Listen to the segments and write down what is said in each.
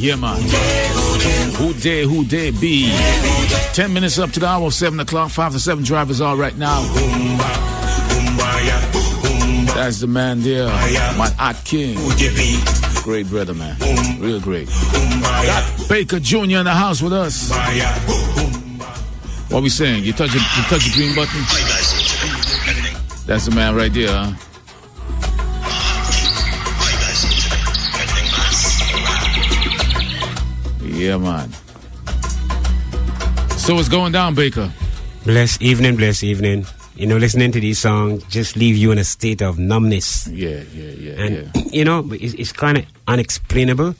Yeah, man. Who dare be? 10 minutes up to the hour of 7 o'clock. 5 to 7 drivers are right now. That's the man there, my A.K.A. Great brother, man. Real great. Got Baker Jr. in the house with us. What we saying? You touch the green button? That's the man right there, huh? Yeah, man. So what's going down, Baker? Blessed evening. You know, listening to these songs just leave you in a state of numbness. Yeah. And, you know, it's kind of unexplainable.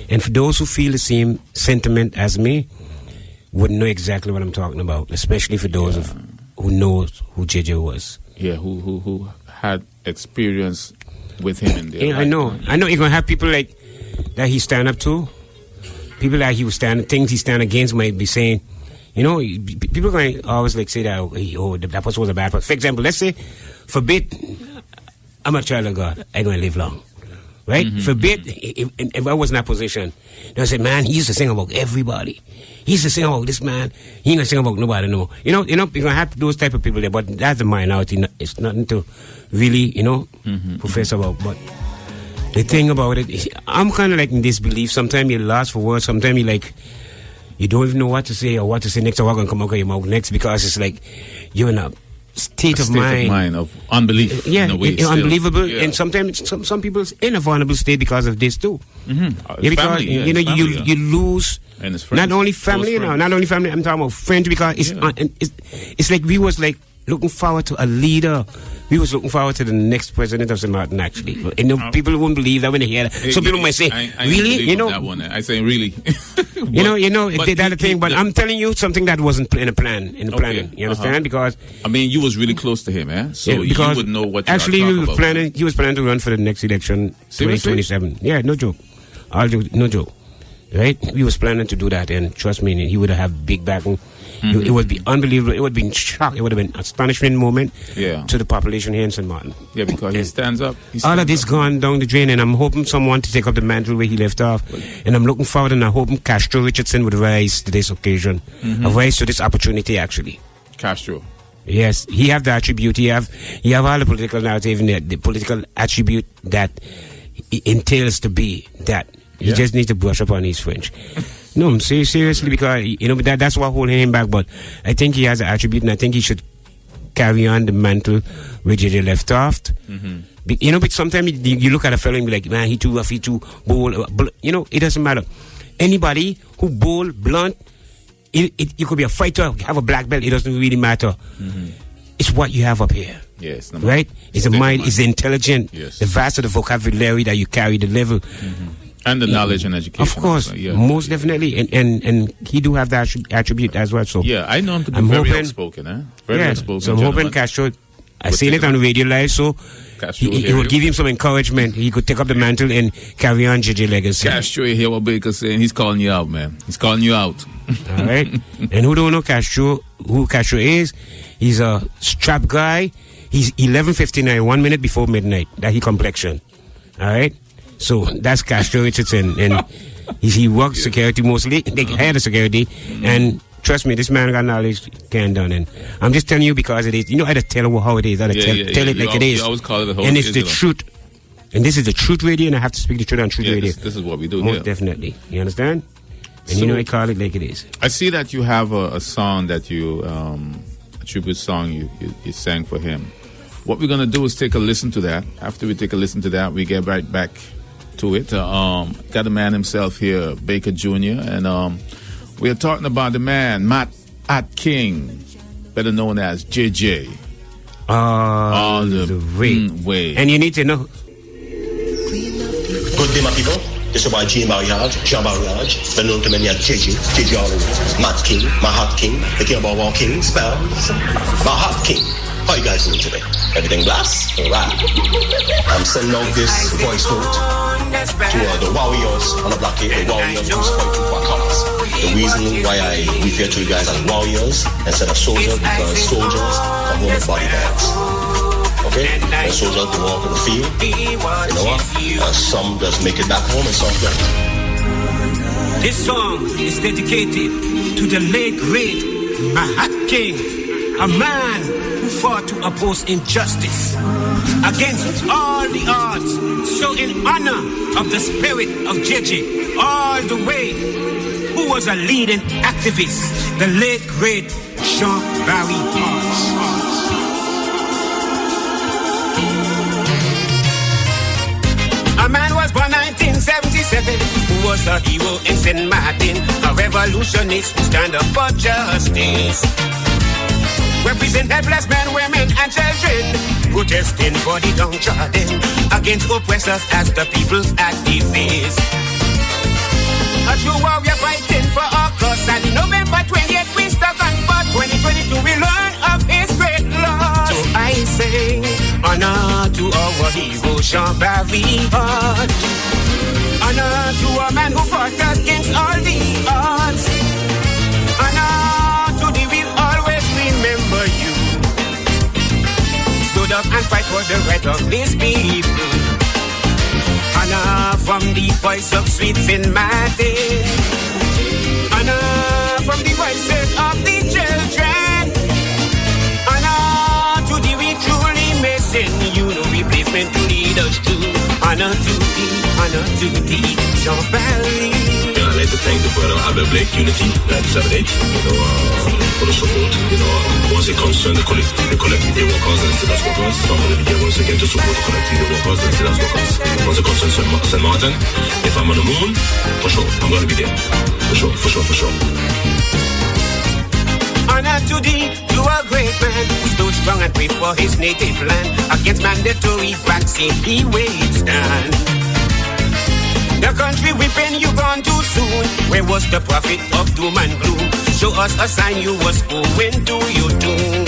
And for those who feel the same sentiment as me, wouldn't know exactly what I'm talking about, especially for those who knows who JJ was. Yeah, who had experience with him in there. Yeah, I know you're going to have people like that he stand up to. People that things he stand against might be saying, you know, people are going to always like say that, that person was a bad person. For example, let's say, forbid, I'm a child of God, I'm going to live long. Right? Mm-hmm. Forbid, if I was in that position, they'll say, man, he used to sing about everybody. He used to sing about this man. He ain't going to sing about nobody no more. You know, you're going to have those type of people there, but that's the minority. It's nothing to really, profess about. But the thing about it, I'm kind of like in disbelief. Sometimes you're lost for words. Sometimes you don't even know what to say or what to say next or what going to come out of your mouth next, because it's like you're in a state of mind of unbelief. Yeah, unbelievable. Yeah. And sometimes some people's in a vulnerable state because of this too. Mm-hmm. Yeah, because you lose not only family now, not only family. I'm talking about friends, because it's like we was like looking forward to a leader. We was looking forward to the next president of St. Martin, actually. And people won't believe that when they hear that. Some people might say, really? You know, that one. I say, really? you know, that's the thing. But I'm telling you something that wasn't in the planning. You understand? Because I mean, you was really close to him, eh? So you would know what you actually are talking about. He was planning to run for the next election, 2027. Yeah, no joke. No joke. Right? He was planning to do that, and trust me, he would have big backing. It would be unbelievable. It would have been shock. It would have been an astonishing moment to the population here in St. Martin. Yeah, because he stands up. All of this gone down the drain, and I'm hoping someone to take up the mantle where he left off. And I'm looking forward, and I'm hoping Castro Richardson would rise to this occasion, rise to this opportunity, actually. Castro. Yes, he have the attribute. He have all the political narrative and the political attribute that it entails to be that. He just needs to brush up on his French. No, I'm seriously, because that's what holding him back. But I think he has an attribute, and I think he should carry on the mantle where JJ left off. But sometimes you look at a fellow and be like, man, he too rough, he too bold. It doesn't matter. Anybody who bold, blunt, you could be a fighter, have a black belt. It doesn't really matter. It's what you have up here. Yes, right. It's the mind. It's the intelligent. Yes. The vast of the vocabulary that you carry, the level. And the knowledge and education. Of course, most definitely. And he do have that attribute as well. So yeah, I know him to be very outspoken. Very outspoken. So I'm hoping Castro, I seen it on radio live, so he would give him some encouragement. He could take up the mantle and carry on JJ legacy. Castro, you hear what Baker's saying? He's calling you out, man. He's calling you out. All right. And who don't know who Castro is, he's a strap guy. He's 11:59, 1 minute before midnight. That he complexion. All right. So that's Castro Richardson, and he works security mostly. They head of security, and trust me, this man got knowledge can done. And I'm just telling you because it is. I just tell how it is. I tell it like it is. You always call it and it's the truth. And this is the truth radio, and I have to speak the truth on truth radio. This is what we do. Most definitely. You understand? And I call it like it is. I see that you have a song that you a tribute song you sang for him. What we're gonna do is take a listen to that. After we take a listen to that, we get right back to it. Got the man himself here, Baker Jr., and we are talking about the man, Matt A.K.A, better known as JJ. All the way. And you need to know. Good day, my people. This is my Jean Barriage, better known to many as JJ all over. Matt King, my Heart King, the king of all kings, spells, my Heart King. How you guys doing today? Everything blessed? Alright. I'm sending out this voice note to the warriors on the blockade, the warriors who's fighting for our cause. The reason why I refer to you guys as warriors instead of soldiers, because soldiers come home with body bags. Okay? And soldiers go walk in the field. You know what? Some just make it back home and some don't. This song is dedicated to the late great A.K.A, a man who fought to oppose injustice against all the odds. So in honor of the spirit of JJ all the way, who was a leading activist, the late great Jean Barry Hodge. A man was born 1977, who was a hero in St. Martin, a revolutionist who stand up for justice. Represent helpless men, women, and children, protesting for the downtrodden, against oppressors as the people's activists. A true warrior fighting for our cause, and in November 28th we stuck on, but 2022 we learn of his great loss. So I say, honor to our hero Jean Barry Hodge. Honor to a man who fought against all the odds. Honor to the we'll always remember you. Stood up and fight for the right of these people. Honor from the voice of sweet St. Martin. Honor from the voices of the children. Honor to the we truly missing you, no replacement to lead us to. Honor to thee, Jean Barry. Yeah, I'd like to thank the brother Albert Blake, Unity, 978, for the support. Once it concerns the collectivity workers and citizens workers, I'm going to be here once again to support the collectivity workers and citizens workers. Once it concerns St. Martin, if I'm on the moon, for sure, I'm going to be there. For sure. Honor to thee, to a great man who stood strong and brave for his native land. Against mandatory vaccine, he weighed stand. The country weeping, you gone too soon. Where was the prophet of doom and gloom? Show us a sign you was owing to your doom.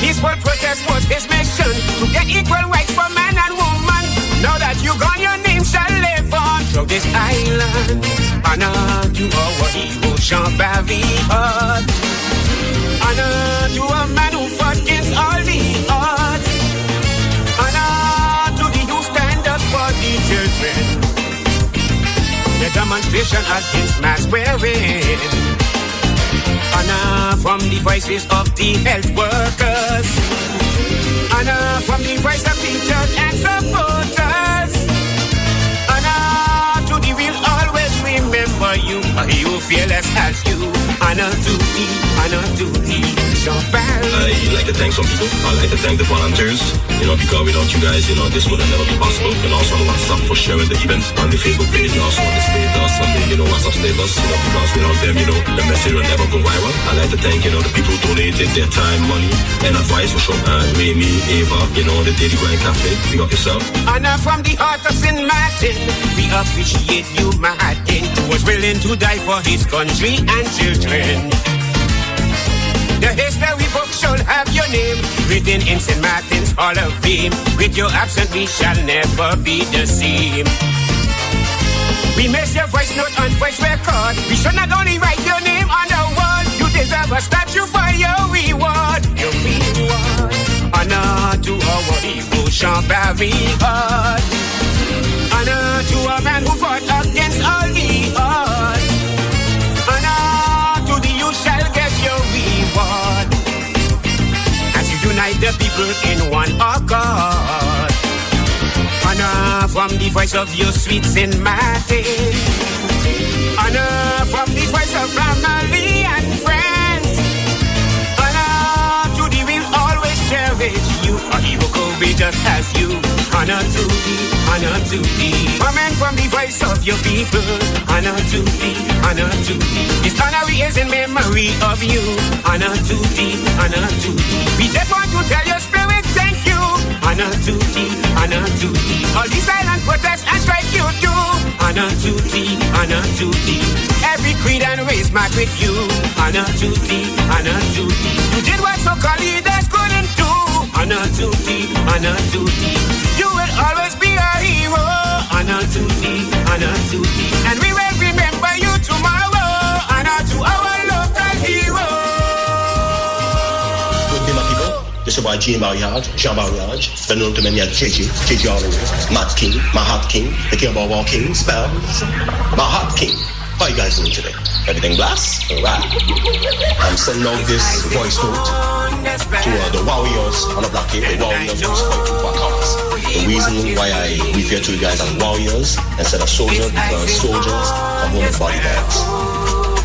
Peaceful protest was his mission, to get equal rights for man and woman. Now that you gone, your name shall live on through this island. Honor to our hero Jean Barry Hodge. Honor to a man who fought against all the odds. Honor to the who stand up for the children. The demonstration against mass wearing. Honor from the voices of the health workers. Honor from the voice of teachers and supporters. Honor to the we'll always remember you, you fearless as you. Honor to thee, Jean Barry. I'd like to thank some people. I'd like to thank the volunteers, because without you guys, this would have never been possible. And also on WhatsApp for sharing the event on the Facebook page, and also on the status, on the, WhatsApp status, because without them, the message will never go viral. I'd like to thank, the people who donated their time, money, and advice for sure. Remy, Ava, the Daily Grind Cafe, we got yourself. Honor from the heart of St. Martin, we appreciate you, Martin, who was willing to die for his country and children. The history book shall have your name written in St. Martin's Hall of Fame. With your absence, we shall never be the same. We miss your voice note on voice record. We should not only write your name on the wall. You deserve a statue for your reward. Your reward. Honor to our hero, Jean Barry Hodge. Honor to a man who fought against all the odds. Honor to the you shall get your reward. As you unite the people in one accord. Honor from the voice of your sweet St. Martin. Honor from the voice of family and friends. Honor to the will always cherish you. He will go be just as you. Honor to thee, honor to thee. Coming from the voice of your people. Honor to thee, honor to thee. This honor is in memory of you. Honor to thee, honor to thee. We just want to tell your spirit thank you. Honor to thee, honor to thee. All these silent protests and strike you do. Honor to thee, honor to thee. Every creed and race mark with you. Honor to thee, honor to thee. You did what so-called leaders couldn't do. Honor to thee, honor to thee. You will always be a hero. Honor to thee, honor to thee. And we will remember you tomorrow. Honor to our local hero. Good day, my people. This It's your boy Jean Barriage, Jean Barriage, better known to many as JJ all the way. Matt King, my Hot King, the King of all King, spells, my Hot King. How you guys doing today? Everything blessed? Alright. I'm sending out this voice note to the warriors on the blockade, the warriors who's fighting for our cause. The reason why I refer to you guys as warriors instead of soldiers, because soldiers come home with body bags.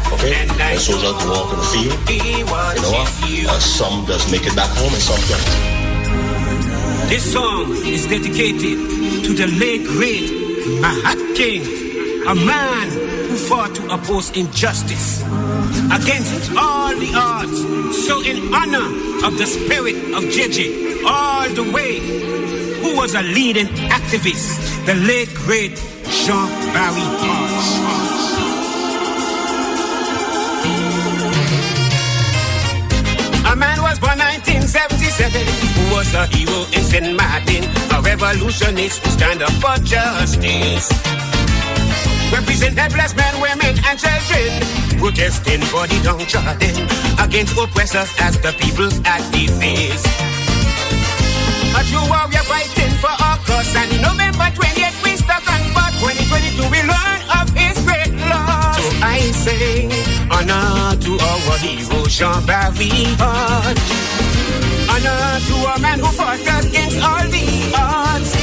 Okay? And soldiers go walk in the field. You know what? Some just make it back home and some don't. This song is dedicated to the late great Mahat King, a man who fought to oppose injustice against all the odds. So in honor of the spirit of JJ all the way, who was a leading activist, the late great Jean-Barry Hodge. A man was born 1977, who was a hero in St. Martin, a revolutionist who stand up for justice. Represent helpless men, women, and children, protesting for the downtrodden, against oppressors as the people's activists. A true warrior fighting for our cause, and in November 28th we stuck on, but 2022 we learn of his great loss. So I sing honor to our hero Jean-Barry Hodge, honor to a man who fought against all the odds,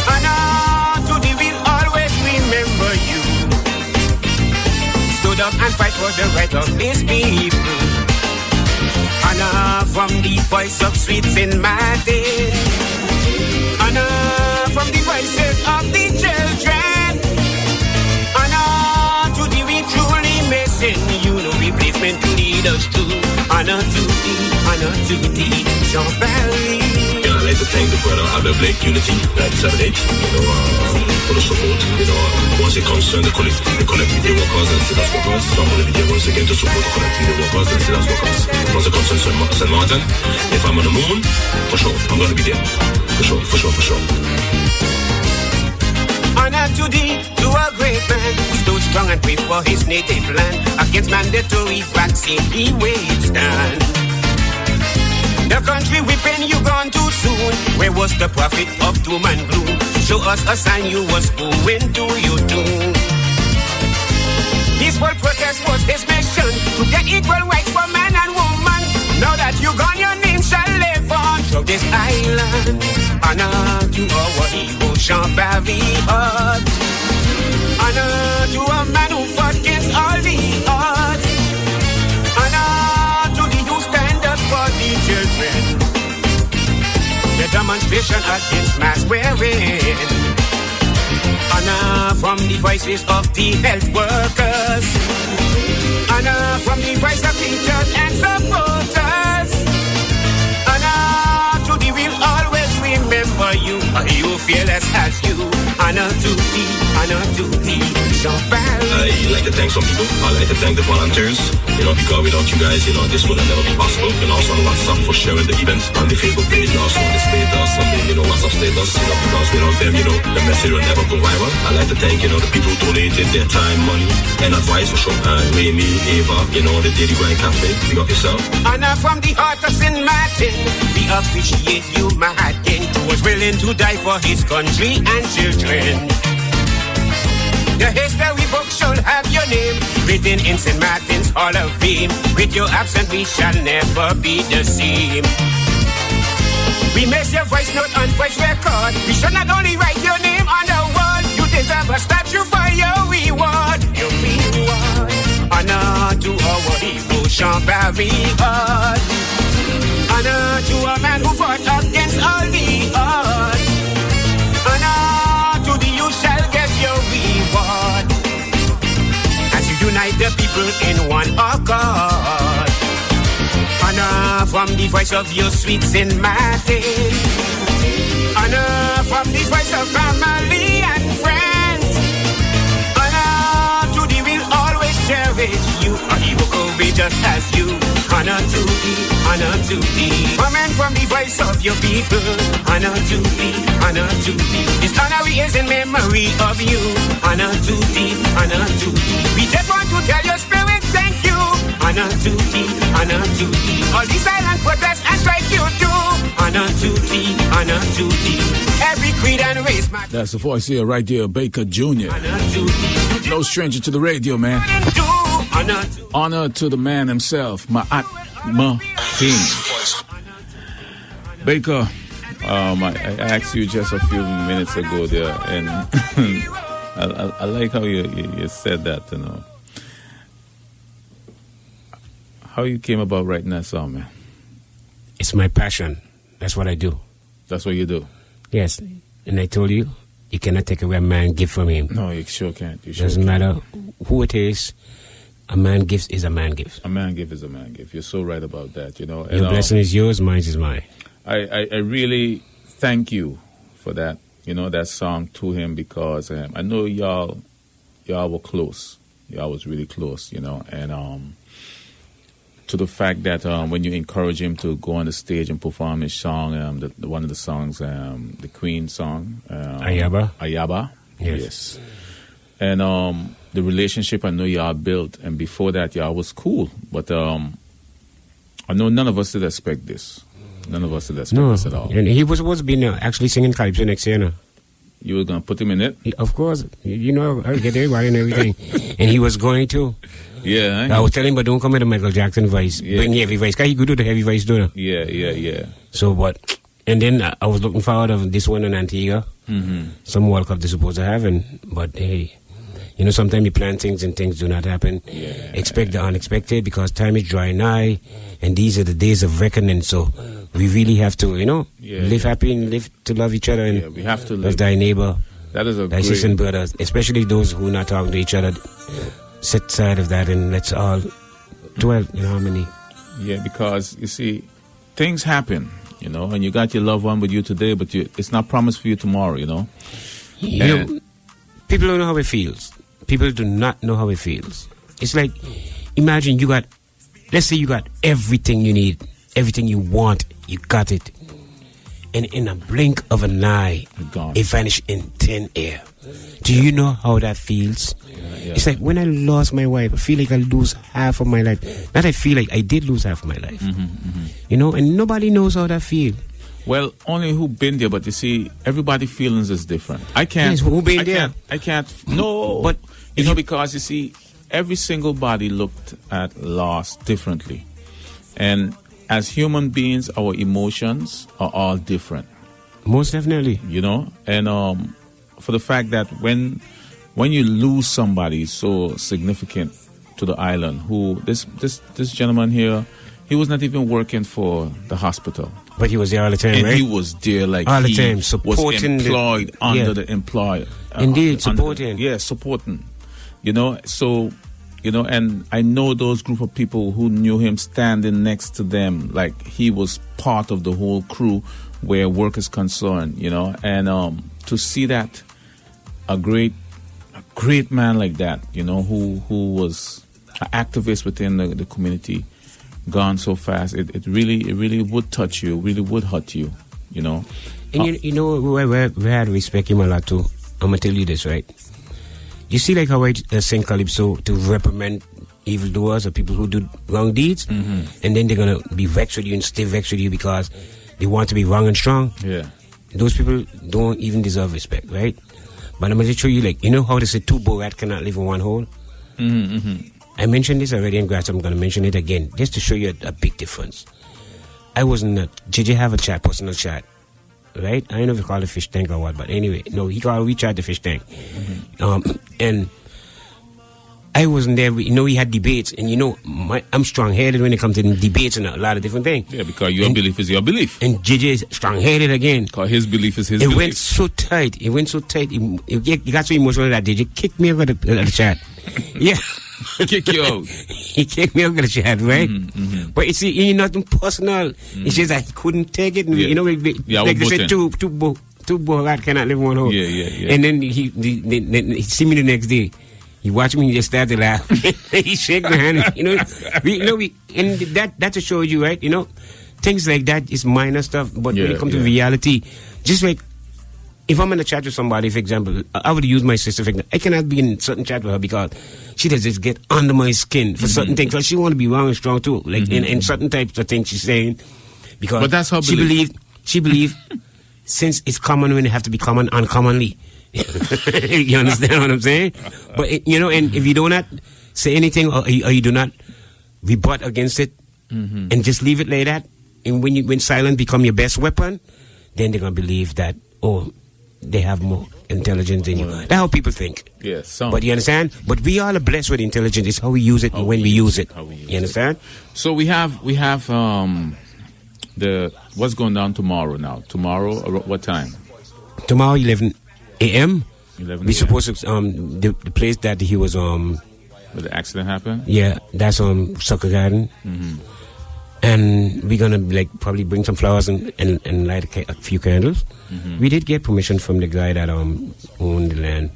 honor to the will always remember you, stood up and fight for the right of his people. Honor from the voice of sweet St. Martin, honor from the voices of the children, honor to the we truly missing you, no replacement to lead us to. Honor to thee, Jean-Barry. Yeah, I'd like to thank the brother Albert Blake Unity 978, for the support. Once it concerns the collectivity workers and Silas workers, so I'm going to be there once again to support the collectivity workers and Silas workers. Once it concerns St. Martin, if I'm on the moon, for sure, I'm going to be there. For sure. Honor to thee, to a great man who stood strong and brave for his native land. Against mandatory vaccine, he waged stand. The country weeping, you gone too soon. Where was the prophet of doom and gloom? Show us a sign you was going to your doom. Peaceful protest was his mission, to get equal rights for man and woman. Now that you gone, your name shall live on through this island. Honor to our hero Jean-Barry Hodge, honor to a man who fought against all the odds, honor to the youth stand up for the children, the demonstration against mass wearing, honor from the voices of the health workers, honor from the voice of teachers and supporters, honor to the will always remember you, you fearless as you. Honor to thee, Jean-Barry. I'd like to thank some people. I'd like to thank the volunteers. Because without you guys, this would have never been possible. And also on WhatsApp for sharing the event on the Facebook page, and also on the status, on the WhatsApp status. Because without them, the message will never go viral. I'd like to thank the people who donated their time, money, and advice for sure. Remy, Ava, the Daily Grind Cafe. Pick up yourself. Honor from the heart of St. Martin. We appreciate you, Mahat King, who was willing to die for his country and children. The history book shall have your name written in St. Martin's Hall of Fame. With your absence we shall never be the same. We miss your voice note on voice record. We should not only write your name on the wall. You deserve a statue for your reward. Your reward. Honor to our hero Jean-Barry Hodge, honor to a man who fought against all the odds, honor to the you shall get your reward, as you unite the people in one accord. Honor from the voice of your sweet St. Martin, honor from the voice of family and friends, honor to the will always cherish you, he will go be just as you. Honor to thee, coming from the voice of your people. Honor to thee, this honor is in memory of you. Honor to thee, we just want to tell your spirit thank you. honor to thee, honor to thee. All these silent protests and strike you do. Honor to thee, honor to thee. Every creed and race, my. That's the voice here, right there, Baker Jr. Honor to thee. No stranger to the radio, man. Do honor to. Honor to the man himself, Ma'at King. Baker, I asked you just a few minutes ago there, and I like how you said that, you know. How you came about writing that song, man? It's my passion. That's what I do. That's what you do? Yes. And I told you, you cannot take away a man gift from him. No, you sure can't. You sure Doesn't can't. matter who it is. A man gift is a man gift. A man gift is a man gift. You're so right about that, you know. Your blessing is yours, mine is mine. I really thank you for that, you know, that song to him, because I know y'all were close. Y'all was really close, you know, and to the fact that when you encourage him to go on the stage and perform his song, one of the songs, the Queen song, Ayaba. Yes. And the relationship I know y'all built, and before that y'all was cool, but I know none of us did expect this. None of us did expect this at all. And he was supposed to be actually singing Calypso next year now. You were going to put him in it? Of course. You know, I'll get everybody and everything. And he was going to. Yeah. I was telling him, but don't come with a Michael Jackson voice. Yeah. Bring the heavy voice. Because he could do the heavy voice, don't he? Yeah. So, but... And then I was looking forward of this one in Antigua. Mm-hmm. Some World Cup they're supposed to have. But, hey... You know, sometimes you plan things and things do not happen. Yeah. Expect the unexpected, because time is drawing nigh, and these are the days of reckoning. So we really have to, you know, live happy and live to love each other. And we have to love live. thy neighbor, that is thy sister and brothers, especially those who are not talking to each other. Set aside of that and let's all dwell in harmony. Yeah, because, you see, things happen, you know, and you got your loved one with you today, but it's not promised for you tomorrow, you know. You know, people don't know how it feels. People do not know how it feels. It's like, imagine let's say you got everything you need, everything you want, you got it. And in a blink of an eye, it vanished in thin air. Do you know how that feels? Yeah. It's like when I lost my wife, I feel like I lose half of my life. Not I feel like I did lose half of my life. You know, and nobody knows how that feels. Well, only who been there, but you see, everybody's feelings is different. I can't. Yes, who been there? I can't. No, but you know, because you see, every single body looked at loss differently, and as human beings, our emotions are all different. Most definitely. You know, and for the fact that when you lose somebody so significant to the island, who this gentleman here, he was not even working for the hospital. But he was there all the time, and right? he was there like all the he time, supporting was employed under the employer. Indeed, supporting. Supporting. You know, so, you know, and I know those group of people who knew him standing next to them, like he was part of the whole crew where work is concerned, you know, and to see that a great man like that, you know, who was an activist within the community, gone so fast, it really would touch you, really would hurt you, you know. And you know, we had to respect him a lot too. I'm going to tell you this, right? You see like how I sing Calypso to reprimand evildoers or people who do wrong deeds, and then they're going to be vexed with you and stay vexed with you because they want to be wrong and strong. Yeah. Those people don't even deserve respect, right? But I'm going to show you, like, you know how they say two rats cannot live in one hole? I mentioned this already in grass. I'm going to mention it again, just to show you a big difference. I wasn't JJ have a chat, personal chat, right? I don't know if you call it fish tank or what, but anyway, no, we tried the fish tank. And I wasn't there. You know, we had debates, and you know, I'm strong-headed when it comes to debates and a lot of different things. Yeah, because your belief is your belief. And JJ is strong-headed again. Because his belief is his belief. It went so tight. He got so emotional that JJ kicked me out of the chat. Yeah. Kick you out. He kicked me out of the chat, right? But you see, it's nothing personal. It's just that he couldn't take it. And, you know, like they said, two borat cannot live in one hole. Yeah. And then he see me the next day. He watched me and just started laughing. He shook my hand. You know, and that to show you, right? You know, things like that is minor stuff. But when it comes to reality, just like if I'm in a chat with somebody, for example, I would use my sister. For example, I cannot be in certain chat with her because she does just get under my skin for certain things. Because she want to be wrong and strong too, like in certain types of things she's saying. Because but that's her belief. She believed since it's common when it have to be common uncommonly. You understand what I'm saying? But and if you do not say anything or you do not rebut against it and just leave it like that, and when silence become your best weapon, then they're gonna believe that they have more intelligence than you. That's how people think. Yes. But you understand? But we all are blessed with intelligence. It's how we use it and when we use it. You understand? So we have the what's going down tomorrow now. Tomorrow, what time? Tomorrow, 11 a.m. 11 we supposed to the place that he was where the accident happened. Yeah, that's Sucker Garden. And we're gonna probably bring some flowers and light a few candles. We did get permission from the guy that owned the land.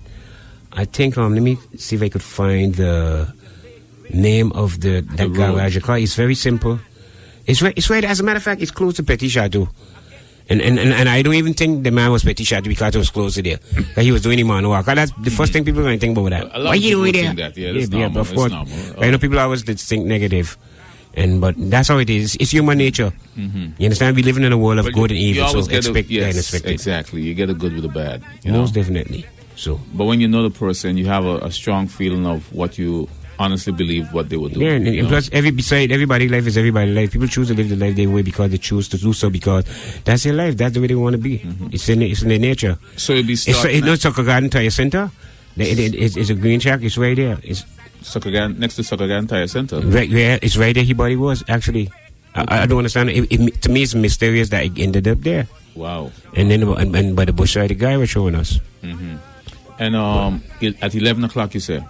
I think let me see if I could find the name of that garage car. It's very simple. It's right. As a matter of fact, it's close to Petit Chateau. And I don't even think the man was Petit Chateau because it was close to there. That he was doing him on walk. That's the first thing people are going to think about that. Why you doing there? That. Yeah, normal. Of course. I know people always think negative. But that's how it is. It's human nature. You understand? We live in a world of good and evil, so expect the unexpected. Exactly. You get the good with the bad. Most definitely. So. But when you know the person, you have a strong feeling of what you honestly believe what they will do. Yeah, and plus, everybody's life is everybody's life. People choose to live the life their way because they choose to do so because that's their life. That's the way they want to be. It's in their nature. So it'll be it's not Sucker Garden Tire Center. It's a green shack. It's right there. It's next to Sucker Garden Tire Center. Right, yeah, it's right there. He body was actually. I don't understand. To me, it's mysterious that it ended up there. Wow. And then and by the bush side, the guy was showing us. And at 11 o'clock, you said.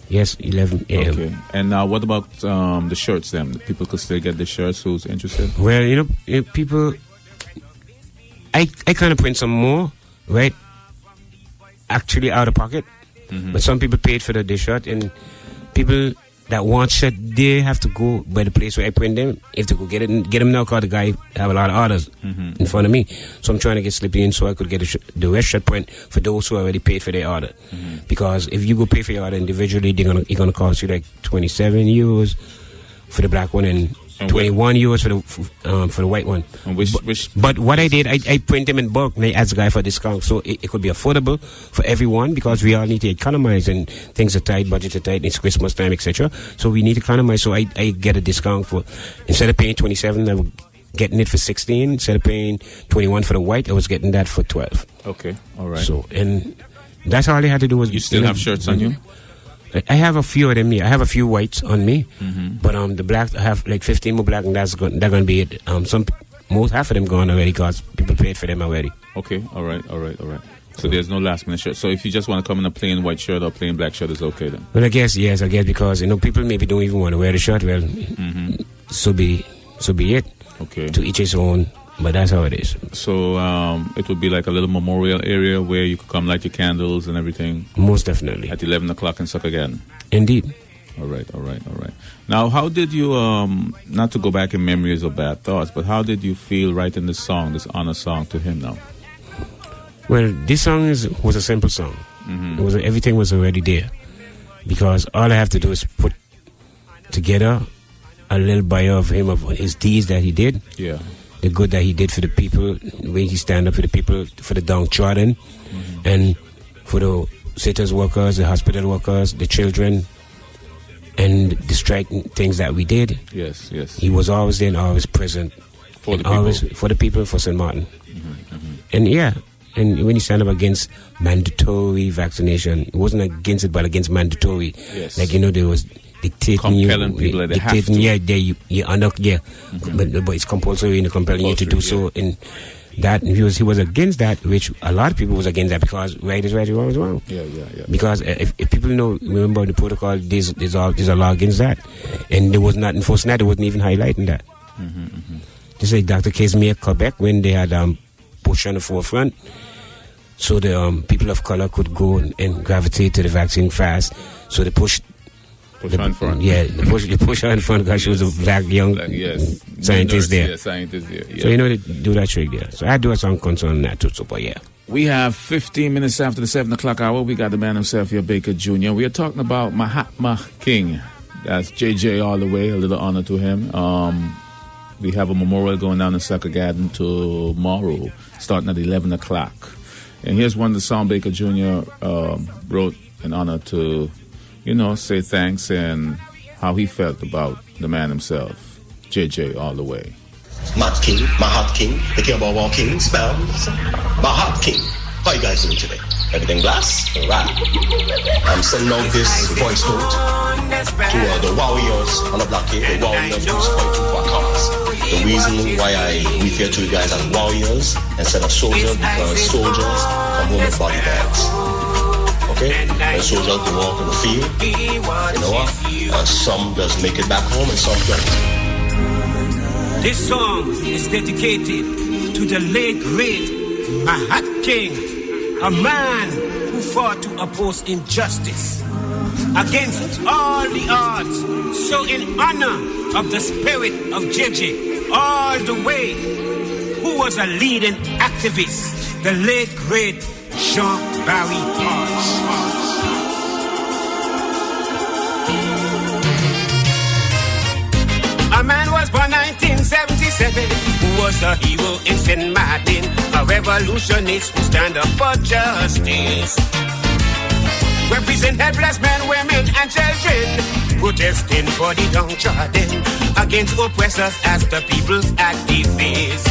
Yes, 11 a.m. Okay. And what about the shirts then? People could still get the shirts who's interested? Well, people... I kind of print some more, right? Actually out of pocket. But some people paid for the shirt. And people that want shirt, they have to go by the place where I print them. If they could get them now, because the guy have a lot of orders in front of me. So I'm trying to get slippy in so I could get the rest shirt print for those who already paid for their order. Because if you go pay for your order individually, it's gonna cost you like €27 for the black one and 21 euros for the white one. And but what I did, I print them in bulk and I asked the guy for a discount so it could be affordable for everyone because we all need to economize and things are tight, budgets are tight, it's Christmas time, etc. So we need to economize. So I get a discount for, instead of paying 27, I was getting it for 16. Instead of paying 21 for the white, I was getting that for 12. Okay, all right. So, and that's all I had to do was... You still have shirts on you? I have a few of them here. I have a few whites on me, but the black, I have like 15 more black, and they're going to be it. Half of them gone already because people paid for them already. Okay, all right. So there's no last minute shirt. So if you just want to come in a plain white shirt or plain black shirt, it's okay then? Well, I guess because people maybe don't even want to wear the shirt. Well, so be it. Okay. To each his own. But that's how it is. So it would be like a little memorial area where you could come light your candles and everything? Most definitely. At 11 o'clock in Sucker Garden? Indeed. All right. Now, how did you, not to go back in memories of bad thoughts, but how did you feel writing this song, this honor song to him now? Well, this song was a simple song. Everything was already there. Because all I have to do is put together a little bio of him, of his deeds that he did. Yeah. The good that he did for the people, the way he stand up for the people, for the downtrodden, and for the sitters workers, the hospital workers, the children, and the strike things that we did. Yes. He was always there and always present. For the people. Always for the people, for St. Martin. And and when you stand up against mandatory vaccination, it wasn't against it, but against mandatory. Yes. There was dictating compelling people that have to. But it's compulsory and compelling you to do so. And that he was against that, which a lot of people was against that because right is right, wrong is wrong. Yeah. Because if people remember the protocol, there's a law against that, and there was not enforcing that. It wasn't even highlighting that. Just like Dr. Casimir, Quebec, when they had pushed on the forefront, so the people of color could go and gravitate to the vaccine fast. So they pushed. Push on front. Yeah, they push her in front because she was a black young scientist there. Yeah, scientist there. Yeah. So they do that trick there. So I do a song concerning that too. So, but yeah. We have 15 minutes after the 7 o'clock hour. We got the man himself here, Baker Jr. We are talking about Mahatma King. That's JJ all the way. A little honor to him. We have a memorial going down in Sucker Garden tomorrow, starting at 11 o'clock. And here's one of the songs Baker Jr. Wrote in honor to, say thanks and how he felt about the man himself, JJ all the way. Matt King, my Hot King, the king of all kings, spells. My Hot King. How you guys doing today? Everything blessed? Alright. I'm sending out this voice note to the warriors on the block here, the warriors who's fighting for a cause. The reason why I refer to you guys as warriors instead of soldiers, because soldiers come home with body bags. Okay? And soldiers go walk in the field, you know what? And some just make it back home and some don't. This song is dedicated to the late great Mahatma King, a man who fought to oppose injustice against all the odds. So in honor of the spirit of JJ all the way, who was a leading activist, the late great Jean-Barry Hodge. A man was born 1977, who was a hero in St. Martin, a revolutionist who stand up for justice. Represent helpless men, women, and children, protesting for the downtrodden, against oppressors as the people's activists.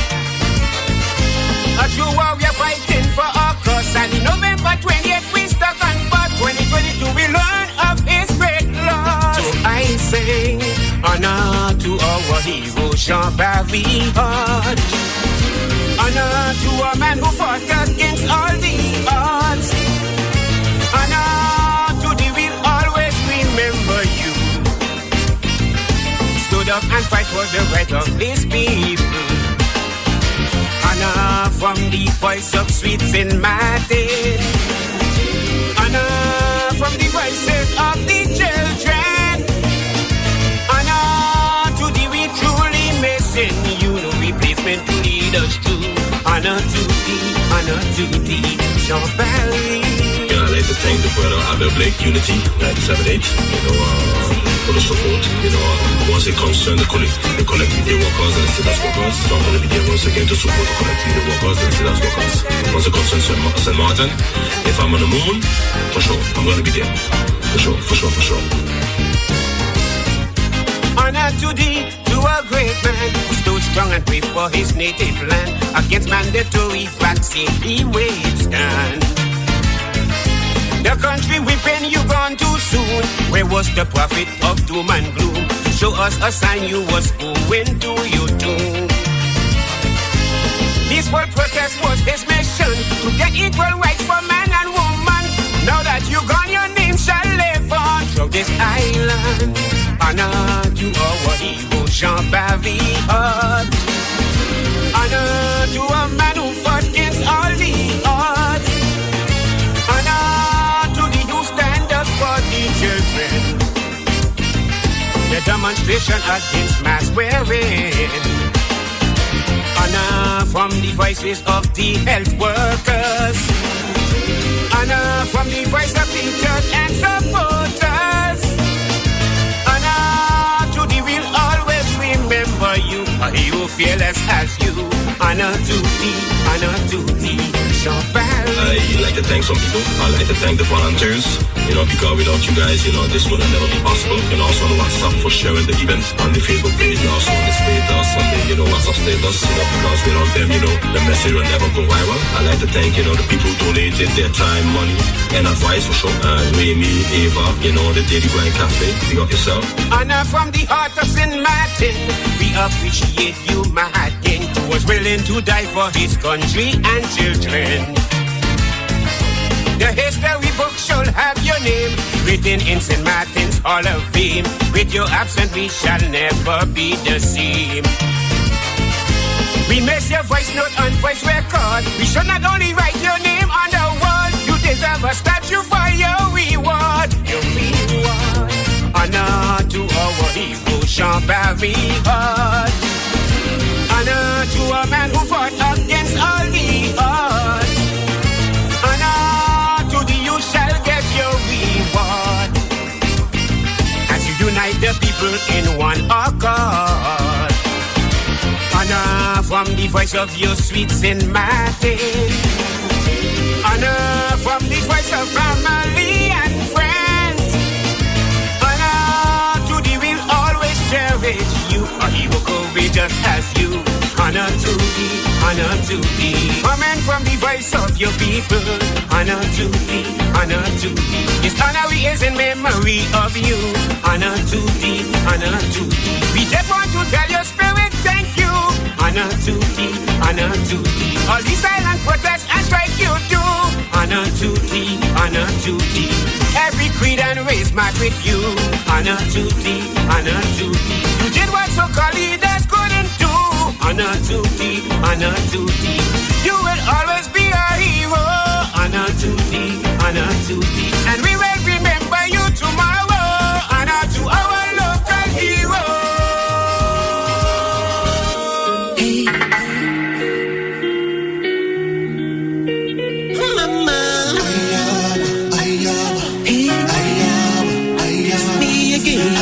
A true warrior fighting for our cause, and in November 28th we stuck on, but 2022 we learn of his great loss. So I sing honor to our hero Jean-Barry Hodge. Honor to a man who fought against all the odds. Honor to the we'll always remember you. Stood up and fight for the right of his people. Honor from the voice of sweet St. Martin. Honor from the voices of the children. Honor to the we truly missing you, no replacement to lead us through. Honor to thee, Jean-Barry. Yeah, I'd like to thank the brother Abel Blake Unity 978, for the support. Once it concerns the collectivity workers and the citizens workers, so I'm going to be there once again to support the collectivity workers and the citizens workers. Once it concerns St. Martin, if I'm on the moon, for sure, I'm going to be there. For sure. Honor to thee, to a great man who stood strong and brave for his native land. Against mandatory vaccine, he withstand. The country weeping, you gone too soon. Where was the prophet of doom and gloom? To show us a sign you was going to your doom. Peaceful protest was his mission, to get equal rights for man and woman. Now that you gone, your name shall live on through this island. Honor to our hero Jean-Barry Hodge. Honor to a man who fought against all the odds. Honor to the who stand up for the children. The demonstration against mass wearing. Honor from the voices of the health workers. Honor from the voice of teachers and supporters. Honor to the we'll always remember you, a hero fearless as you. Honor to thee, Jean-Barry. I'd like to thank some people. I'd like to thank the volunteers, because without you guys, this would have never been possible. And also on WhatsApp for sharing the event on the Facebook page, and also on the status, on the, WhatsApp status, because without them, the message will never go viral. I'd like to thank, the people who donated their time, money, and advice for sure. Remy, Ava, the Daily Grind Cafe, you got yourself. Honor from the heart of St. Martin, we appreciate you, Mahatma, who was willing to die for his country and children. The history book shall have your name written in St. Martin's Hall of Fame. With your absence, we shall never be the same. We miss your voice note on voice record. We should not only write your name on the wall. You deserve a statue for your reward. Honor to our hero Jean-Barry Hodge. Honor to a man who fought against all the odds. in one accord. Honor from the voice of your sweet Saint Martin. Honor from the voice of family and friends. Honor to the will always cherish you. A hero courageous as you. Honor to thee, honor to thee. Coming from the voice of your people. Honor to thee, honor to thee. This honor is in memory of you. Honor to thee, honor to thee. We just want to tell your spirit thank you. Honor to thee, honor to thee. All the silent protest and strike you do. Honor to thee, honor to thee. Every creed and race mark with you. Honor to thee, honor to thee. You did what so-called leaders couldn't do. Honor to thee, honor to thee. You will always be a hero. Honor to thee, honor to thee. And we will remember you tomorrow. Honor to our local hero. Hey. Mama. Hey. It's me again.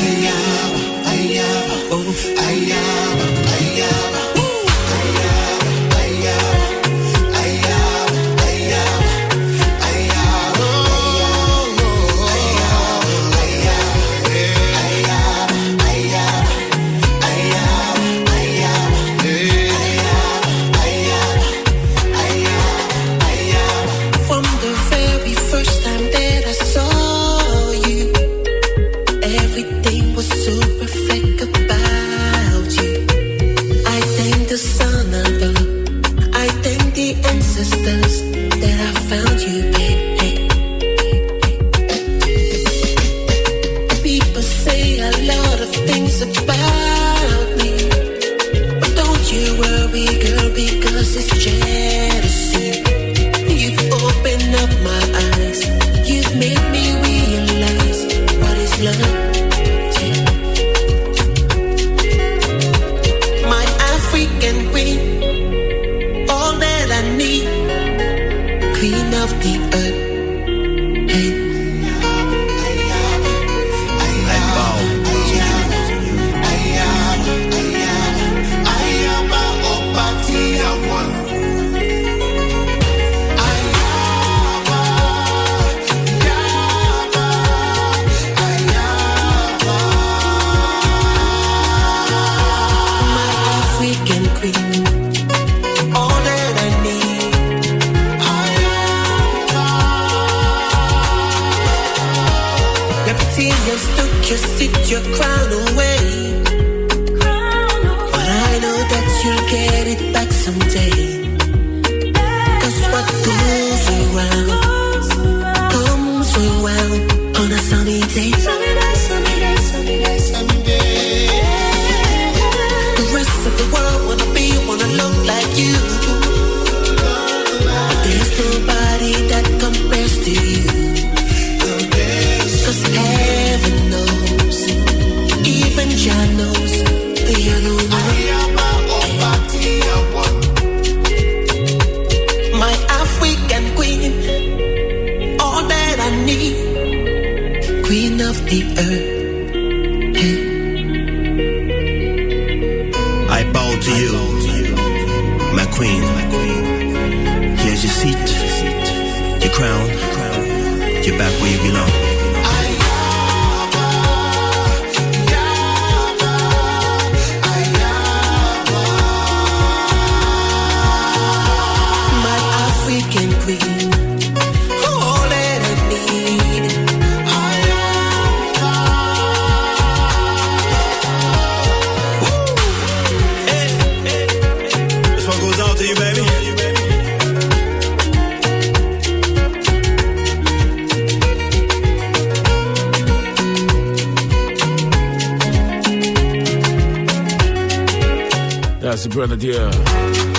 Brother dear,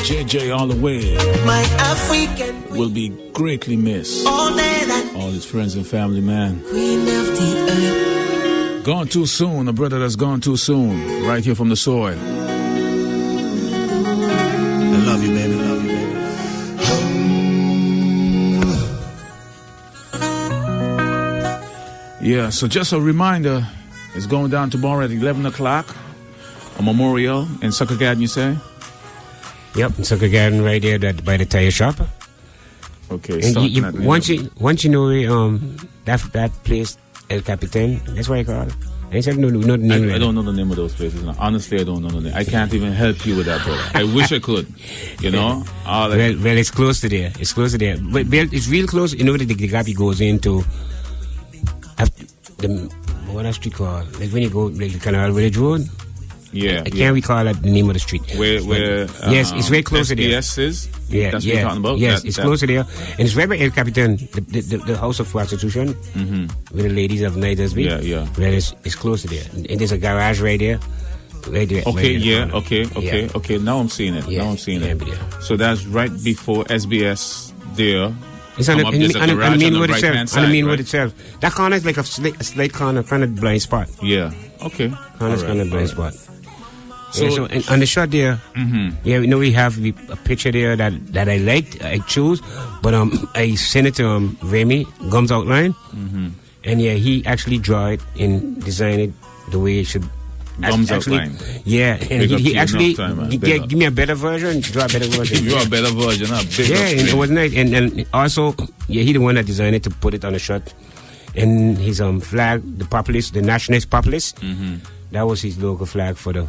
JJ all the way. My African will be greatly missed. All his friends and family, man. Queen of the earth. Gone too soon, a brother that's gone too soon. Right here from the soil. I love you, baby. Love you, baby. Yeah, so just a reminder, It's going down tomorrow at 11 o'clock. A memorial in Sucker Garden, you say? Yep, in Sucker Garden right there by the tire shop. Okay. And once you know that place, El Capitan, that's why I call it. I said no the name. I don't know the name of those places. No. Honestly, I don't know the name. I can't even help you with that, brother. I wish I could. You know? Well, it's close to there. It's close to there. But it's real close. You know, the Gapi goes into what that street called? Like when you go like the Canal Village Road. Yeah. I can't recall the name of the street. Where yes, it's very close to there. SBS is? Yeah, that's what you're talking about? Yes, it's close to there. And it's right by El Capitan, the house of prostitution, with the ladies of Nidersby. Yeah. Where it's close to there. And there's a garage right there. Okay. Now I'm seeing it. Yeah, So that's right before SBS there. It's on the main road itself. On the main road itself. That corner is like a slight corner, kind of blind spot. Yeah. Okay. Corner's kind of blind spot. So on the shot there, we have a picture there that I liked, I chose, but I sent it to Remy, Gums Outline, and he actually draw it and design it the way it should. Gums Outline. Yeah, and he actually give me a better version, draw a better version. Draw a better version, and it was nice, and also he the one that designed it to put it on the shot, and his flag, the populist, the nationalist populist, that was his local flag for the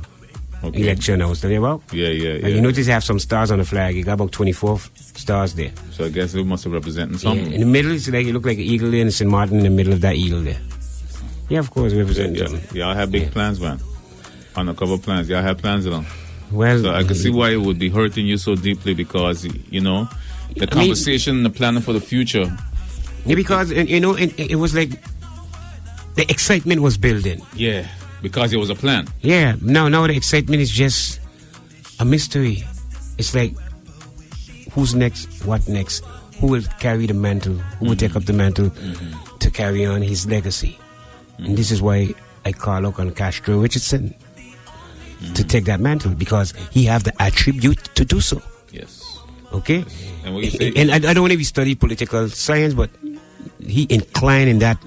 election I was telling you about. Yeah. And you notice they have some stars on the flag. You got about 24 stars there. So I guess it must have representing something. Yeah. In the middle, it's like it look like an eagle there, and St. Martin in the middle of that eagle there. Yeah, of course, representing something. Y'all have big plans, man. Undercover plans. Y'all have plans, Well, so I can see why it would be hurting you so deeply because, the conversation, the planning for the future. Yeah, because, it was like the excitement was building. Yeah. Because it was a plan. Yeah. Now the excitement is just a mystery. It's like, who's next? What next? Who will carry the mantle? Who will take up the mantle to carry on his legacy? And this is why I call out on Castro Richardson to take that mantle, because he have the attribute to do so. Yes. Okay? And what you say? And I don't know if he studied political science, but he inclined in that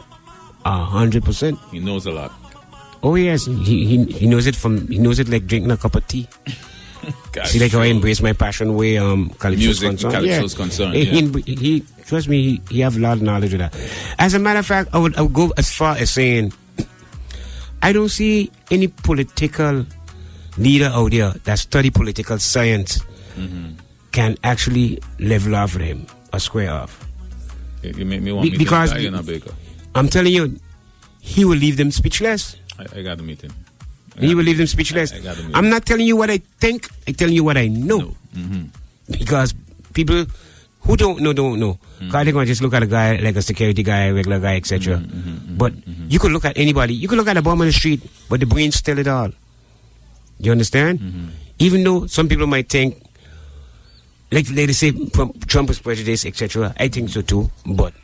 100%. He knows a lot. Oh yes, he knows it like drinking a cup of tea. See, like how I embrace my passion way Calypso's concerned. He trust me, he have a lot of knowledge of that. As a matter of fact, I would go as far as saying I don't see any political leader out there that study political science can actually level off with him or square off. You make me want because I'm telling you, he will leave them speechless. I got to meet him. He will leave them speechless. I'm not telling you what I think. I'm telling you what I know. Because people who don't know. Because they're going to just look at a guy like a security guy, a regular guy, etc. But you could look at anybody. You could look at a bum on the street, but the brains tell it all. You understand? Even though some people might think, like they say, Trump is prejudiced, etc. I think so too. But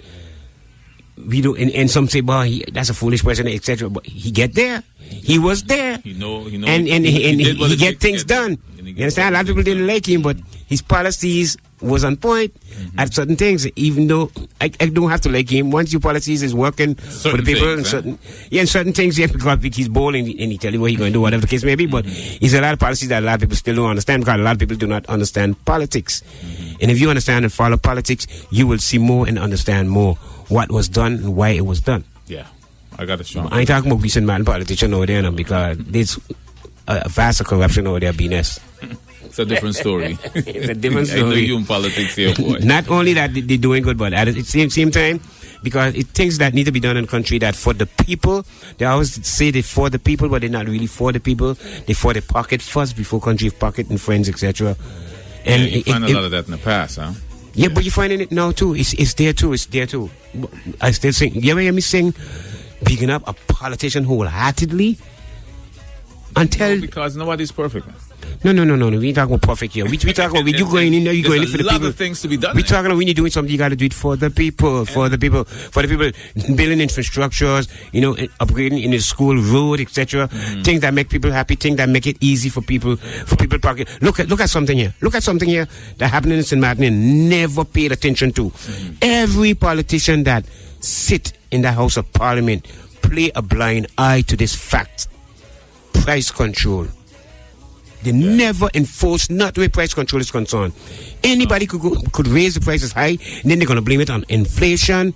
we do, and some say, "Well, that's a foolish president," etc. But he get there. He was there. He know, and he get things done. You understand? A lot of people didn't like him, but his policies was on point at certain things. Even though I don't have to like him, once your policies is working for the people, and certain things, because he's bold and he tell you what he's going to do, whatever the case may be. But it's a lot of policies that a lot of people still don't understand, because a lot of people do not understand politics. And if you understand and follow politics, you will see more and understand more what was done and why it was done. Yeah, I got it strong. I ain't talking about recent man politicians over there now, because there's a vast corruption over there, BNS. It's a different story. It's a different story. I know you in politics here, boy. Not only that they're doing good, but at the same time, because it things that need to be done in the country that for the people, they always say they're for the people, but they're not really for the people. They're for the pocket first, before country, pocket and friends, etc. And you find a lot of that in the past, huh? Yeah, but you're finding it now too. It's there too. It's there too. I still sing. You ever hear me sing, picking up a politician wholeheartedly? Until because nobody's perfect. No. We ain't talking about perfect here. We talking about when you going in there, you going in for the people. There's a lot of things to be done. We talking about when you're doing something, you got to do it for the people, for the people, building infrastructures, upgrading in the school, road, etc. Things that make people happy, things that make it easy for people pocket. Look at something here. Look at something here that happened in St. Martin and never paid attention to. Every politician that sit in the House of Parliament play a blind eye to this fact. Price control. They never enforce not where price control is concerned. Anybody could raise the prices high, and then they're gonna blame it on inflation,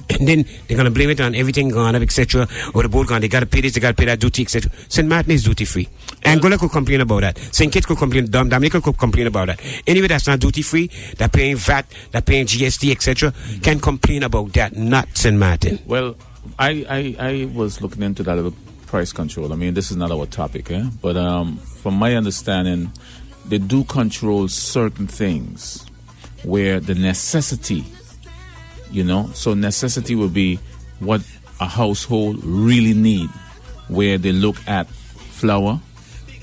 and then they're gonna blame it on everything gone up, etc. Or the board gone, they gotta pay this, they gotta pay that duty, etc. St. Martin is duty free. Angola could complain about that. St. Kitts could complain. Dominica could complain about that. Anyway, that's not duty free. They're paying VAT, they're paying GST, etc. Can complain about that, not St. Martin. Well, I was looking into that little price control. I mean, this is not our topic, but from my understanding, they do control certain things where the necessity, so necessity will be what a household really need, where they look at flour,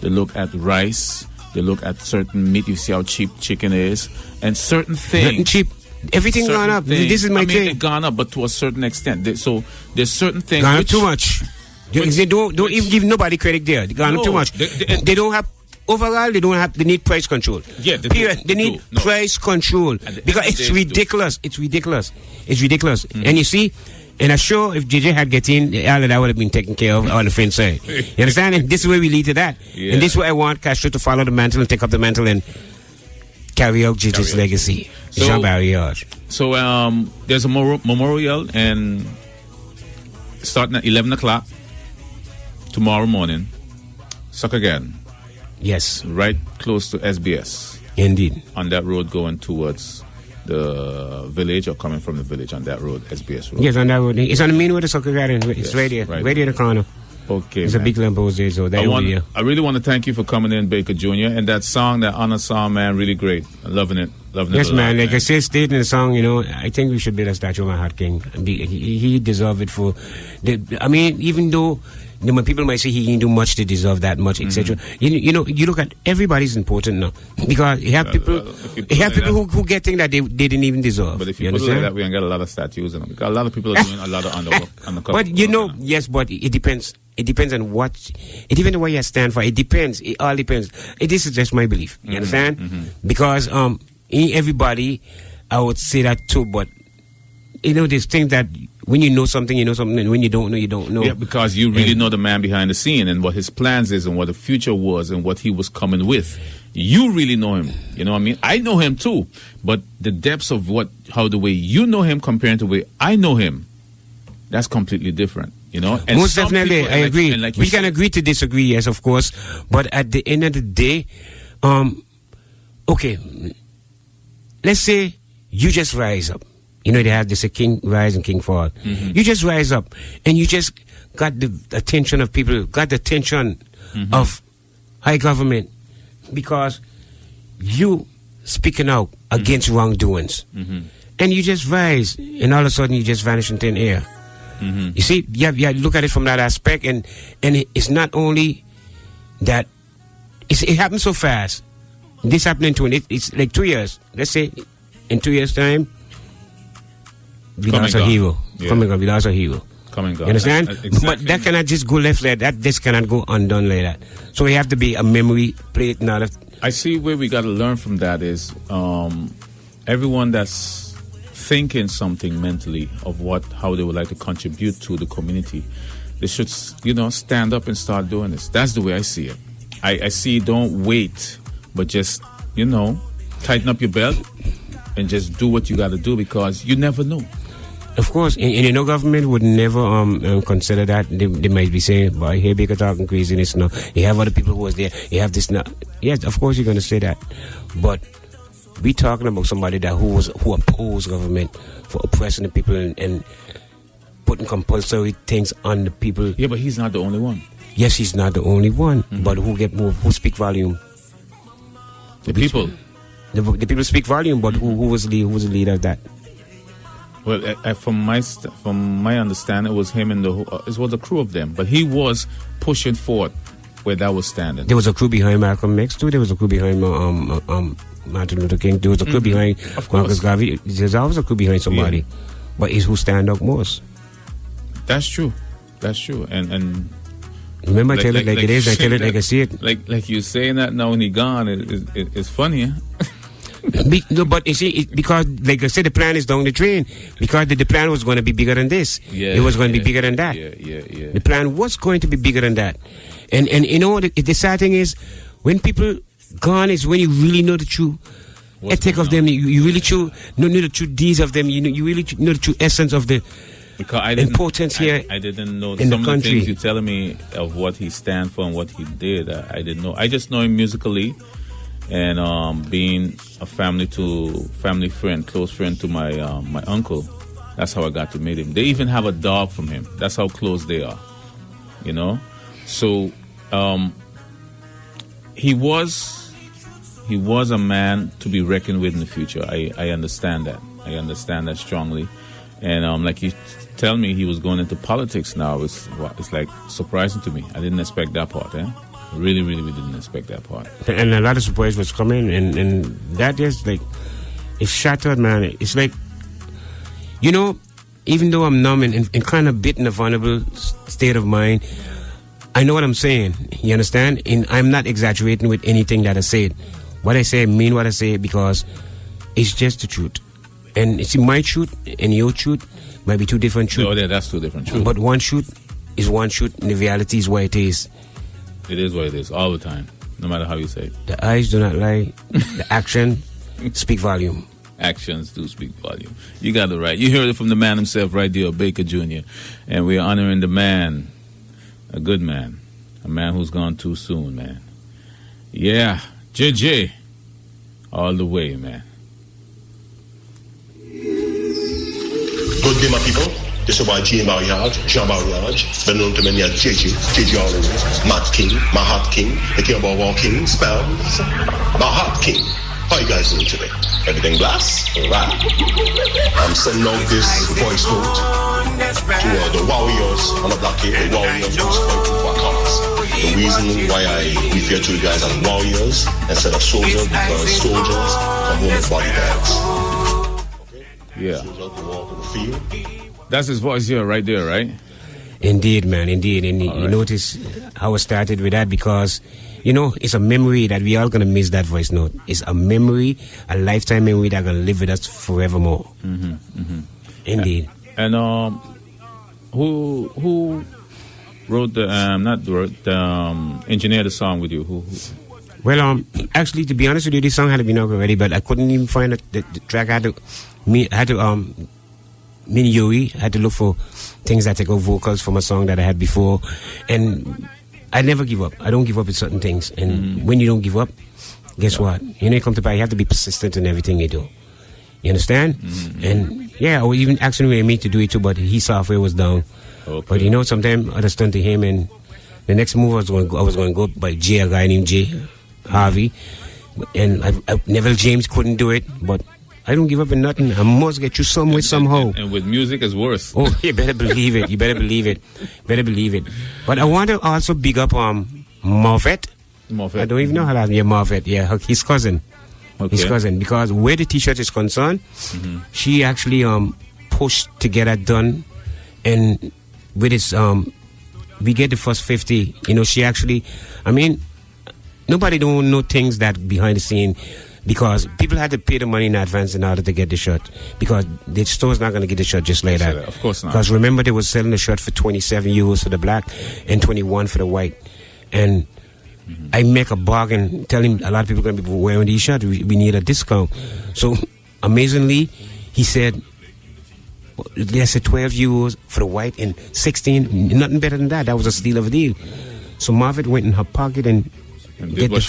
they look at rice, they look at certain meat. You see how cheap chicken is, and certain things. Nothing cheap. Everything gone up. This is my thing. It's gone up, but to a certain extent. So there's certain things. Gone up too much. They don't even give nobody credit there. They gone up too much. They don't have. Overall, they need price control. Yeah, they need price control because it's ridiculous. It's ridiculous. It's ridiculous. And you see, and I'm sure if JJ had get in, all of that would have been taken care of on the French side. You understand? And this is where we lead to that. Yeah. And this is where I want Castro to follow the mantle and take up the mantle and carry out JJ's legacy. So, Jean-Barry Hodge. So there's a memorial and starting at 11 o'clock tomorrow morning. Suck again. Yes. Right close to SBS. Indeed. On that road going towards the village or coming from the village on that road, SBS road. Yes, on that road. It's on the main road of Soccer Garden. It's right there. Right there in the corner. Okay. It's a big lamp there, so that I really want to thank you for coming in, Baker Jr. And that song, that honor song, man, really great. I'm loving it. Yes, man. Like I said, stated in the song, I think we should build a statue of my Hot King. He deserved it for. Even though. When people might say he didn't do much to deserve that much, etc. You look at everybody's important now because you have people, who get things that they didn't even deserve. But if you put it like that, we ain't got a lot of statues in them because a lot of people are doing a lot of undercover. But yes, but it depends. It depends on what. It depends on what you stand for. It depends. It all depends. This is just my belief. You understand? Because everybody, I would say that too. But there's things that. When you know something, and when you don't know, you don't know. Yeah, because you really know the man behind the scene and what his plans is and what the future was and what he was coming with. You really know him. You know what I mean? I know him too. But the depths of how the way you know him compared to the way I know him, that's completely different. And most definitely, I agree. We can agree to disagree, yes, of course. But at the end of the day, okay, let's say you just rise up. They have this king rise and king fall. You just rise up and you just got the attention of people, got the attention of high government because you speaking out against wrongdoings. And you just rise and all of a sudden you just vanish in thin air. You see, you look at it from that aspect and it's not only that, it happens so fast. This happened it's like 2 years. Let's say in 2 years' time, we lost a hero. Come and go. We lost a hero. Come and go. You understand? Exactly. But that cannot just go left like that. This cannot go undone like that. So we have to be a memory plate. Now I see where we got to learn from that is everyone that's thinking something mentally of how they would like to contribute to the community, they should stand up and start doing this. That's the way I see it. I see don't wait, but just tighten up your belt and just do what you got to do because you never know. Of course, and government would never consider that. They might be saying, "Boy, here Baker talking craziness now. You have other people who was there. You have this now." Yes, of course you're going to say that, but we talking about somebody who opposed government for oppressing the people and putting compulsory things on the people. Yeah, but he's not the only one. Yes, he's not the only one, but who speak volume? The people. The people speak volume, but who was the leader of that? Well, from my understanding, it was him and it was a crew of them. But he was pushing forward where that was standing. There was a crew behind Malcolm X too. There was a crew behind Martin Luther King. There was a crew behind Marcus Garvey. There's always a crew behind somebody. But it's who stand up most. That's true. And remember, I tell it like it is. I tell it like I see it. Like you saying that now when he gone, it's funny. Huh? No, but you see, because like I said, the plan is down the drain. Because the plan was going to be bigger than this. Yeah, it was going to be bigger than that. Yeah. The plan was going to be bigger than that. And you know, the sad thing is, when people gone is when you really know the true ethic of them. You really know the true deeds of them. You really know the true essence of the importance here. I didn't know in some the country. of the things you're telling me of what he stand for and what he did. I didn't know. I just know him musically, and being a family friend, close friend to my my uncle. That's how I got to meet him. They even have a dog from him. That's how close they are. You know, so he was a man to be reckoned with in the future. I understand that. I understand that strongly. And like you tell me, he was going into politics now. It's like surprising to me. I didn't expect that part. Really didn't expect that part. And a lot of surprise was coming, and that is like, it's shattered, man. It's like, you know, even though I'm numb and kind of bit in a vulnerable state of mind, I know what I'm saying. You understand? And I'm not exaggerating with anything that I said. What I say, I mean what I say, because it's just the truth. And see, my truth and your truth might be two different truths. Oh, yeah, that's two different truths. But one truth is one truth, and the reality is what it is. It is what it is, all the time, no matter how you say it. The eyes do not lie. The action speak volume. Actions do speak volume. You got it right. You heard it from the man himself right there, Baker Jr. And we're honoring the man, a good man, a man who's gone too soon, man. Yeah, JJ, all the way, man. Good day, my people. This is my Jean Mariage, Jean Mariage, better known to many as JJ all over. Matt King, my Hot King, the King of all King, spells. My Hot King. How you guys doing today? Everything blessed? Alright. I'm sending out this voice note to the warriors on the block here, the warriors who's fighting for our cause. The reason why I refer to you guys as warriors instead of soldiers, because soldiers come home with body bags. Yeah. Soldiers can walk in the field. That's his voice here, right there, right? Indeed, man, indeed. And you notice how I started with that because, you know, it's a memory that we all going to miss that voice note. It's a memory, a lifetime memory that's going to live with us forevermore. Indeed. And who wrote the, engineered the song with you? Who? Well, actually, to be honest with you, this song had been out already, but I couldn't even find the track. I had to Mini Yuri. I had to look for things that take out vocals from a song that I had before, and I never give up. I don't give up with certain things, and when you don't give up, guess what? You know, you come to buy, you have to be persistent in everything you do. You understand? And yeah, I was even asking me to do it too, but his software was down. Okay. But you know, sometimes I just turn to him, and the next move I was going to go by a guy named Jay Harvey, and Neville James couldn't do it, but I don't give up in nothing. I must get you some way, somehow. And with music, it's worse. Oh, you better believe it. You better believe it. Better believe it. But I want to also big up Marvet. I don't even know how to Marvet. Yeah, his cousin. Okay. His cousin. Because where the T-shirt is concerned, she actually pushed to get that done. And with his, we get the first 50. You know, she actually, I mean, nobody don't know things that behind the scene. Because people had to pay the money in advance in order to get the shirt. Because the store's not going to get the shirt just like that. Of course not. Because remember, they were selling the shirt for 27 euros for the black and 21 for the white. And I make a bargain, telling a lot of people are going to be wearing these shirts. We need a discount. So, amazingly, he said, there's a 12 euros for the white and 16, nothing better than that. That was a steal of a deal. So Marvet went in her pocket and did what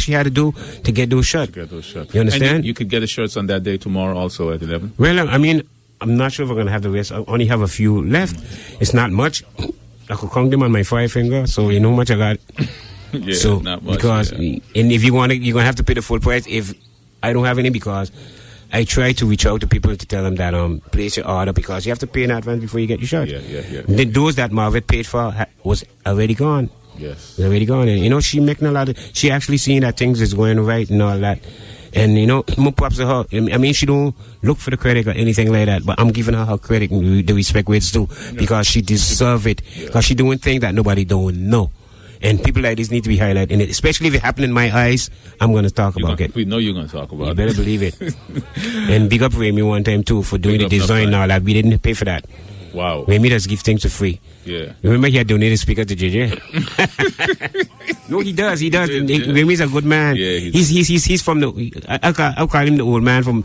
she had to do to get those shirts. You understand? And you could get the shirts on that day tomorrow also at 11. Well, I mean, I'm not sure if we're going to have the rest. I only have a few left. It's not much. I could count them on my 5 finger, so you know how much I got. Yeah, so, not much. Because, and if you want it, you're going to have to pay the full price. If I don't have any, because I try to reach out to people to tell them that place your order, because you have to pay in advance before you get your shirt. Then those that Marvet paid for was already gone. Yes. It's already gone. And, you know, she making a lot of, she actually seeing that things is going right and all that. And, you know, more props to her. I mean, she don't look for the credit or anything like that, but I'm giving her credit and the respect where it's due, because she deserve it. Because she doing things that nobody don't know. And people like this need to be highlighted. And especially if it happened in my eyes, I'm going to talk about it. We know you're going to talk about it. You better believe it. And big up Remy one time too for doing the design and all that. We didn't pay for that. Wow. Remy does give things for free. Yeah. Remember he had donated speaker to JJ? No, he does. Remy's a good man. Yeah, he's from the, I'll call him the old man from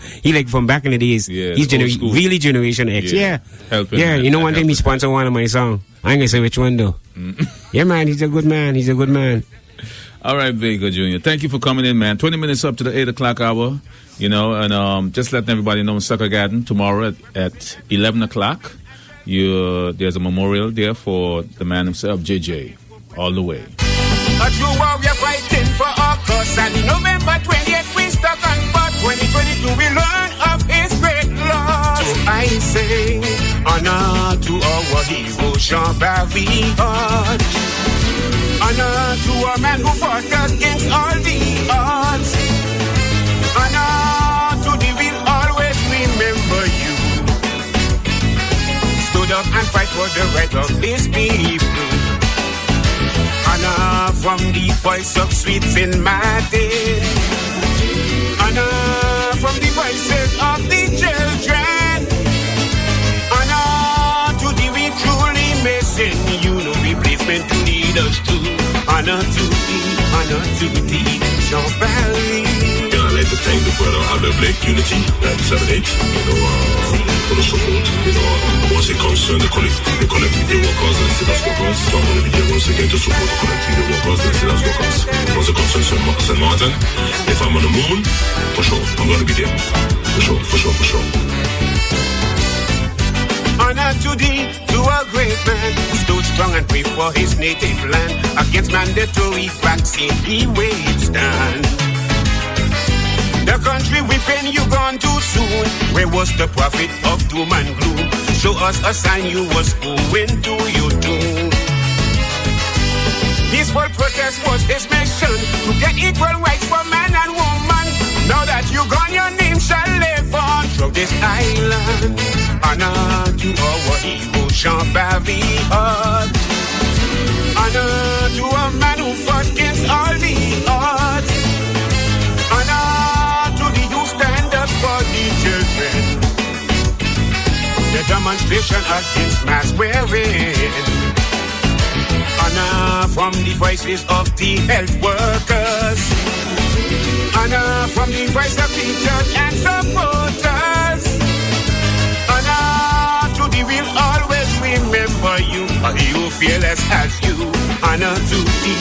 back in the days. Yeah, he's really Generation X. Yeah. Helping. Yeah, you know one time he sponsored one of my songs. I ain't gonna say which one though. Yeah, man, he's a good man. All right, Vega Jr. Thank you for coming in, man. 20 minutes up to the 8 o'clock hour, and just letting everybody know Sucker Garden tomorrow at 11 o'clock. There's a memorial there for the man himself, JJ, all the way. A true warrior fighting for our cause, and in November 28th we stuck on, but 2022 we learn of his great loss. So I sing honor to our hero, Jean-Barry Hodge. Honor to a man who fought against all the odds. Honor to the we'll always remember you. Stood up and fight for the right of his people. Honor from the voice of sweet Saint Martin. Honor from the voices of the children. Honor to the we truly missing you, no replacement to lead us to. Honor to thee, Jean-Barry. Yeah, I'd like to thank the brother Albert Blake Unity 978, for the support. Once it concerns the collectivity workers and citizens workers, so I'm going to be here once again to support the collectivity workers and citizens workers. Once it concerns St. Martin, if I'm on the moon, for sure, I'm going to be there. For sure. Honor to thee, to a great man who stood strong and brave for his native land. Against mandatory vaccine, he withstand. The country weeping, you gone too soon. Where was the prophet of doom and gloom? Show us a sign you was going to your doom. Peaceful protest was his mission, to get equal rights for man and woman. Now that you gone, your name shall live on through this island. Honor to our hero, Jean-Barry Hodge. Honor to a man who fought against all the odds. Honor to the youth stand up for the children. The demonstration against mass wearing. Honor from the voices of the health workers. Honor from the voice of teachers and supporters. Honor to the we'll always remember you. You fearless as you. Honor to thee,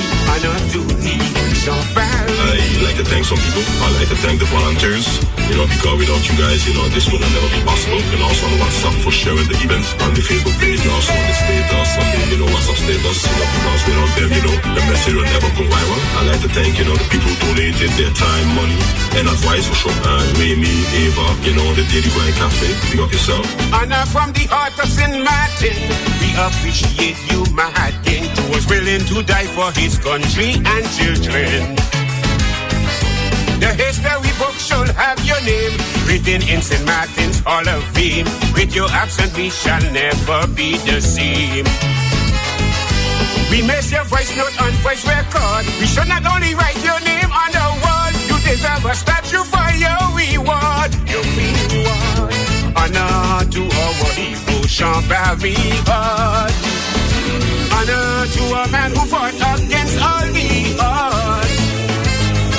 Jean-Barry. I'd like to thank some people. I'd like to thank the volunteers. Because without you guys, this would have never be possible. And also on WhatsApp for sharing the event on the Facebook page, and also on the status, on the WhatsApp status. Because without them, the message will never go viral. I'd like to thank the people who donated their time, money, and advice for sure. Remy, Ava, the Daily Grind Cafe. Big up yourself. Honor from the heart of St. Martin. We appreciate you, Martin, who was willing to die for his country and children. The history book shall have your name written in St. Martin's Hall of Fame. With your absence, we shall never be the same. We miss your voice note on voice record. We should not only write your name on the wall. You deserve a statue for your reward. Honor to our hero, Jean-Barry Hodge. Honor to a man who fought against all the odds.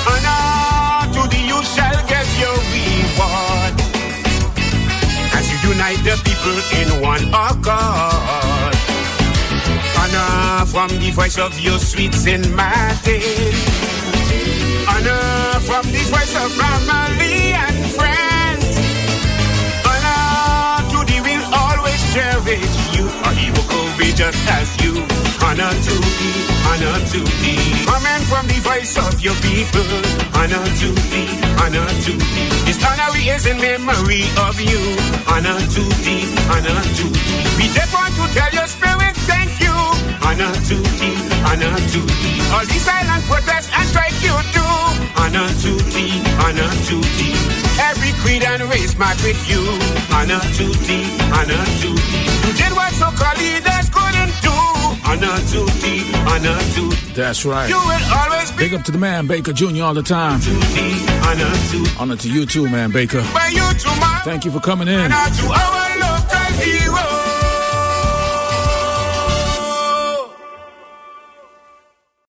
Honor to the youth shall get your reward. As you unite the people in one accord. Honor from the voice of your sweet Saint Martin. Honor from the voice of family and friends. Honor to the will always cherish you. Or he will go be just as you. Honor to thee. Coming from the voice of your people. Honor to thee. This honor is in memory of you. Honor to thee. We just want to tell your spirit thank you. Honor to thee. All these silent protests and strike you do. Honor to thee. Every creed and race mark with you. Honor to thee. You did what so-called leaders couldn't do. honor to thee, honor to thee. That's right. You will always be Big up to the man, Baker Jr. all the time. to thee, honor to thee. Honor to you too, man, Baker. By you to my Thank you for coming in. honor to our